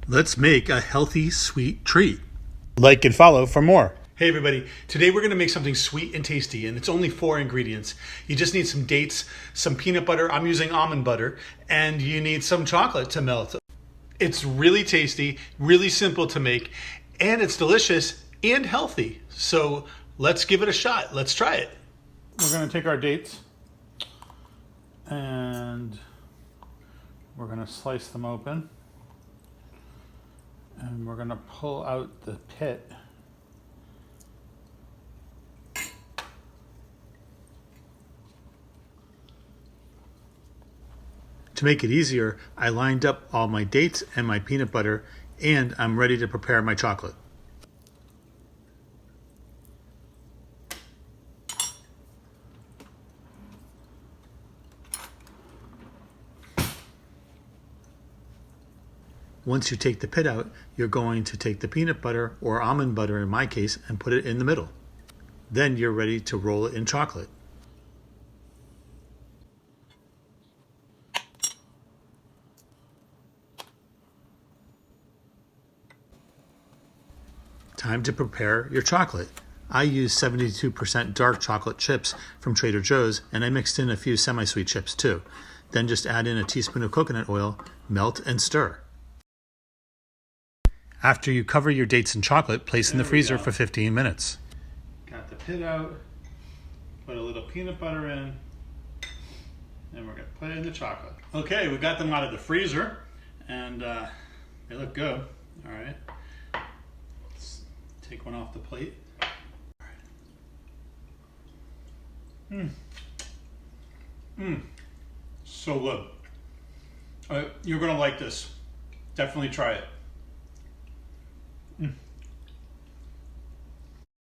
Let's make a healthy, sweet treat. Like and follow for more. Hey everybody, today we're going to make something sweet and tasty, and it's only 4 ingredients. You just need some dates, some peanut butter, I'm using almond butter, and you need some chocolate to melt. It's really tasty, really simple to make, and it's delicious and healthy. So let's give it a shot. Let's try it. We're going to take our dates and we're going to slice them open. And we're going to pull out the pit. To make it easier, I lined up all my dates and my peanut butter, and I'm ready to prepare my chocolate. Once you take the pit out, you're going to take the peanut butter, or almond butter in my case, and put it in the middle. Then you're ready to roll it in chocolate. Time to prepare your chocolate. I used 72% dark chocolate chips from Trader Joe's, and I mixed in a few semi-sweet chips too. Then just add in a teaspoon of coconut oil, melt and stir. After you cover your dates in chocolate, place in the freezer for 15 minutes. Got the pit out, put a little peanut butter in, and we're going to put it in the chocolate. Okay, we got them out of the freezer, and they look good. All right. Take one off the plate. So good. You're gonna like this. Definitely try it.